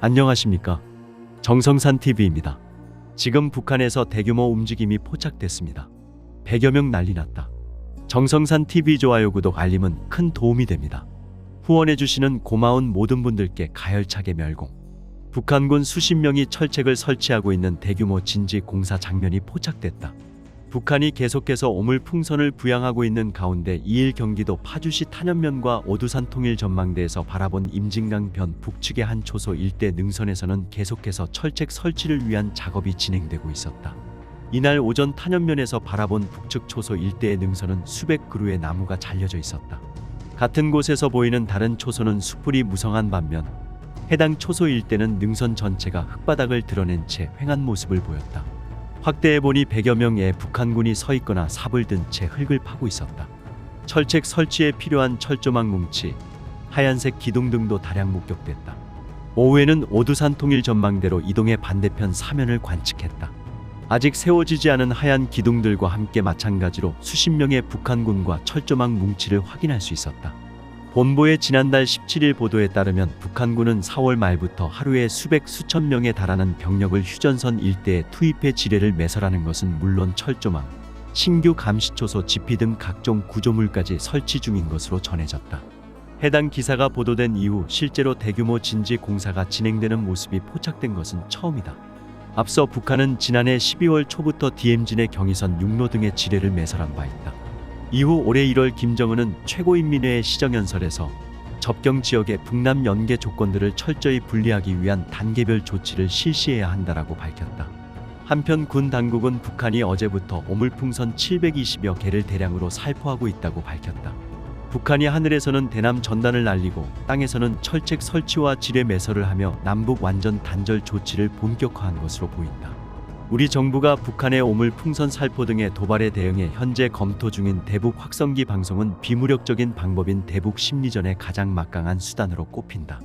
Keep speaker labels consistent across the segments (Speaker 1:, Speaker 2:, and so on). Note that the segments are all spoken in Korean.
Speaker 1: 안녕하십니까? 정성산TV입니다. 지금 북한에서 대규모 움직임이 포착됐습니다. 100여 명 난리 났다. 정성산TV 좋아요, 구독, 알림은 큰 도움이 됩니다. 후원해주시는 고마운 모든 분들께 가열차게 멸공. 북한군 수십 명이 철책을 설치하고 있는 대규모 진지 공사 장면이 포착됐다. 북한이 계속해서 오물풍선을 부양하고 있는 가운데 2일 경기도 파주시 탄현면과 오두산 통일 전망대에서 바라본 임진강 변 북측의 한 초소 일대 능선에서는 계속해서 철책 설치를 위한 작업이 진행되고 있었다. 이날 오전 탄현면에서 바라본 북측 초소 일대의 능선은 수백 그루의 나무가 잘려져 있었다. 같은 곳에서 보이는 다른 초소는 숲풀이 무성한 반면 해당 초소 일대는 능선 전체가 흙바닥을 드러낸 채 휑한 모습을 보였다. 확대해보니 100여 명의 북한군이 서 있거나 삽을 든 채 흙을 파고 있었다. 철책 설치에 필요한 철조망 뭉치, 하얀색 기둥 등도 다량 목격됐다. 오후에는 오두산 통일 전망대로 이동해 반대편 사면을 관측했다. 아직 세워지지 않은 하얀 기둥들과 함께 마찬가지로 수십 명의 북한군과 철조망 뭉치를 확인할 수 있었다. 본보의 지난달 17일 보도에 따르면 북한군은 4월 말부터 하루에 수천 명에 달하는 병력을 휴전선 일대에 투입해 지뢰를 매설하는 것은 물론 철조망, 신규 감시초소 지피 등 각종 구조물까지 설치 중인 것으로 전해졌다. 해당 기사가 보도된 이후 실제로 대규모 진지 공사가 진행되는 모습이 포착된 것은 처음이다. 앞서 북한은 지난해 12월 초부터 DMZ내 경의선 육로 등의 지뢰를 매설한 바 있다. 이후 올해 1월 김정은은 최고인민회의 시정연설에서 접경 지역의 북남 연계 조건들을 철저히 분리하기 위한 단계별 조치를 실시해야 한다라고 밝혔다. 한편 군 당국은 북한이 어제부터 오물풍선 720여 개를 대량으로 살포하고 있다고 밝혔다. 북한이 하늘에서는 대남 전단을 날리고 땅에서는 철책 설치와 지뢰 매설을 하며 남북 완전 단절 조치를 본격화한 것으로 보인다. 우리 정부가 북한의 오물풍선 살포 등의 도발에 대응해 현재 검토 중인 대북 확성기 방송은 비무력적인 방법인 대북 심리전의 가장 막강한 수단으로 꼽힌다.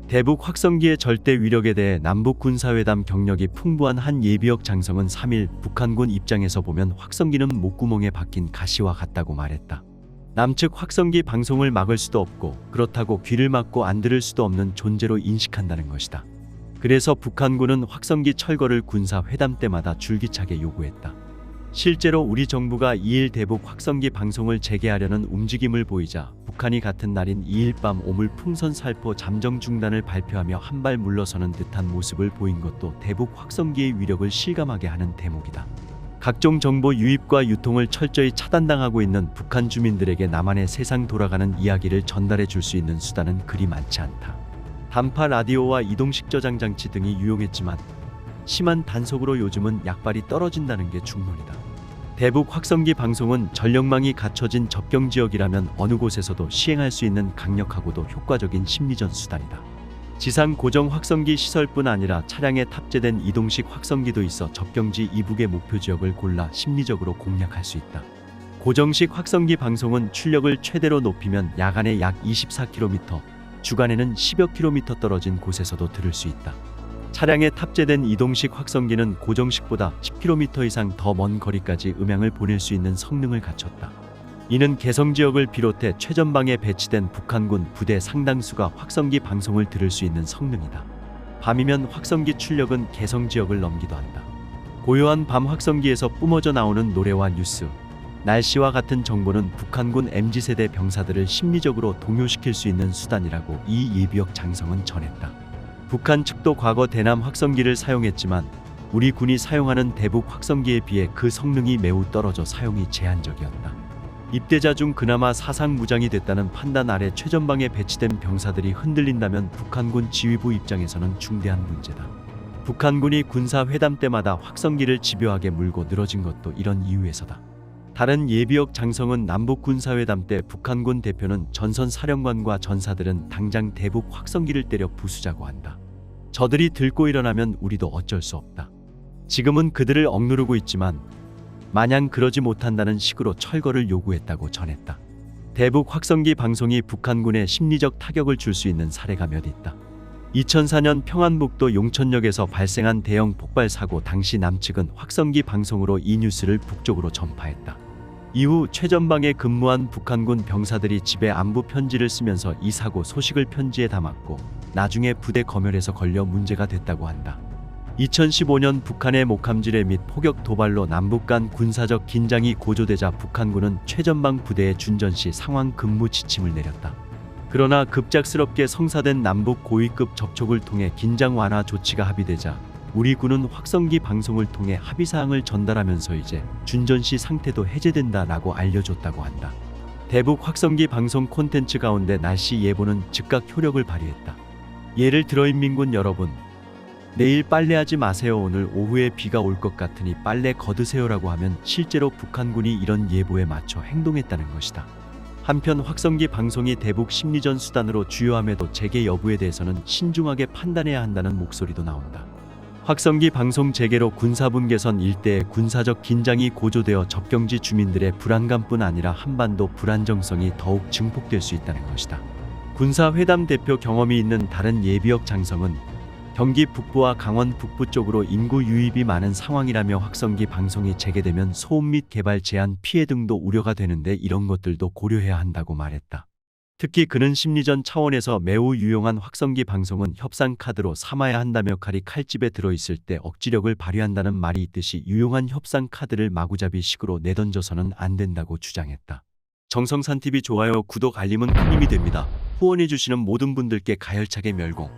Speaker 1: 대북 확성기의 절대 위력에 대해 남북 군사회담 경력이 풍부한 한 예비역 장성은 3일 북한군 입장에서 보면 확성기는 목구멍에 박힌 가시와 같다고 말했다. 남측 확성기 방송을 막을 수도 없고 그렇다고 귀를 막고 안 들을 수도 없는 존재로 인식한다는 것이다. 그래서 북한군은 확성기 철거를 군사회담 때마다 줄기차게 요구했다. 실제로 우리 정부가 2일 대북 확성기 방송을 재개하려는 움직임을 보이자 북한이 같은 날인 2일 밤 오물풍선 살포 잠정 중단을 발표하며 한 발 물러서는 듯한 모습을 보인 것도 대북 확성기의 위력을 실감하게 하는 대목이다. 각종 정보 유입과 유통을 철저히 차단당하고 있는 북한 주민들에게 남한의 세상 돌아가는 이야기를 전달해 줄 수 있는 수단은 그리 많지 않다. 단파 라디오와 이동식 저장 장치 등이 유용했지만 심한 단속으로 요즘은 약발이 떨어진다는 게 중론이다. 대북 확성기 방송은 전력망이 갖춰진 접경 지역이라면 어느 곳에서도 시행할 수 있는 강력하고도 효과적인 심리전 수단이다. 지상 고정 확성기 시설뿐 아니라 차량에 탑재된 이동식 확성기도 있어 접경지 이북의 목표 지역을 골라 심리적으로 공략할 수 있다. 고정식 확성기 방송은 출력을 최대로 높이면 야간에 약 24km, 주간에는 10여 km 떨어진 곳에서도 들을 수 있다. 차량에 탑재된 이동식 확성기는 고정식보다 10km 이상 더 먼 거리까지 음향을 보낼 수 있는 성능을 갖췄다. 이는 개성 지역을 비롯해 최전방에 배치된 북한군 부대 상당수가 확성기 방송을 들을 수 있는 성능이다. 밤이면 확성기 출력은 개성 지역을 넘기도 한다. 고요한 밤 확성기에서 뿜어져 나오는 노래와 뉴스, 날씨와 같은 정보는 북한군 MZ세대 병사들을 심리적으로 동요시킬 수 있는 수단이라고 이 예비역 장성은 전했다. 북한 측도 과거 대남 확성기를 사용했지만 우리 군이 사용하는 대북 확성기에 비해 그 성능이 매우 떨어져 사용이 제한적이었다. 입대자 중 그나마 사상 무장이 됐다는 판단 아래 최전방에 배치된 병사들이 흔들린다면 북한군 지휘부 입장에서는 중대한 문제다. 북한군이 군사회담 때마다 확성기를 집요하게 물고 늘어진 것도 이런 이유에서다. 다른 예비역 장성은 남북 군사회담 때 북한군 대표는 전선 사령관과 전사들은 당장 대북 확성기를 때려 부수자고 한다. 저들이 들고 일어나면 우리도 어쩔 수 없다. 지금은 그들을 억누르고 있지만 마냥 그러지 못한다는 식으로 철거를 요구했다고 전했다. 대북 확성기 방송이 북한군에 심리적 타격을 줄 수 있는 사례가 몇 있다. 2004년 평안북도 용천역에서 발생한 대형 폭발 사고 당시 남측은 확성기 방송으로 이 뉴스를 북쪽으로 전파했다. 이후 최전방에 근무한 북한군 병사들이 집에 안부 편지를 쓰면서 이 사고 소식을 편지에 담았고 나중에 부대 검열에서 걸려 문제가 됐다고 한다. 2015년 북한의 목함지뢰 및 포격 도발로 남북 간 군사적 긴장이 고조되자 북한군은 최전방 부대에 준전 시 상황 근무 지침을 내렸다. 그러나 급작스럽게 성사된 남북 고위급 접촉을 통해 긴장 완화 조치가 합의되자 우리 군은 확성기 방송을 통해 합의사항을 전달하면서 이제 준전시 상태도 해제된다라고 알려줬다고 한다. 대북 확성기 방송 콘텐츠 가운데 날씨 예보는 즉각 효력을 발휘했다. 예를 들어 인민군 여러분, 내일 빨래하지 마세요. 오늘 오후에 비가 올 것 같으니 빨래 거두세요라고 하면 실제로 북한군이 이런 예보에 맞춰 행동했다는 것이다. 한편 확성기 방송이 대북 심리전 수단으로 주요함에도 재개 여부에 대해서는 신중하게 판단해야 한다는 목소리도 나온다. 확성기 방송 재개로 군사분 개선 일대의 군사적 긴장이 고조되어 접경지 주민들의 불안감뿐 아니라 한반도 불안정성이 더욱 증폭될 수 있다는 것이다. 군사회담 대표 경험이 있는 다른 예비역 장성은 경기 북부와 강원 북부 쪽으로 인구 유입이 많은 상황이라며 확성기 방송이 재개되면 소음 및 개발 제한 피해 등도 우려가 되는데 이런 것들도 고려해야 한다고 말했다. 특히 그는 심리전 차원에서 매우 유용한 확성기 방송은 협상 카드로 삼아야 한다며 칼이 칼집에 들어있을 때 억지력을 발휘한다는 말이 있듯이 유용한 협상 카드를 마구잡이 식으로 내던져서는 안 된다고 주장했다. 정성산TV 좋아요, 구독, 알림은 큰 힘이 됩니다. 후원해주시는 모든 분들께 가열차게 멸공.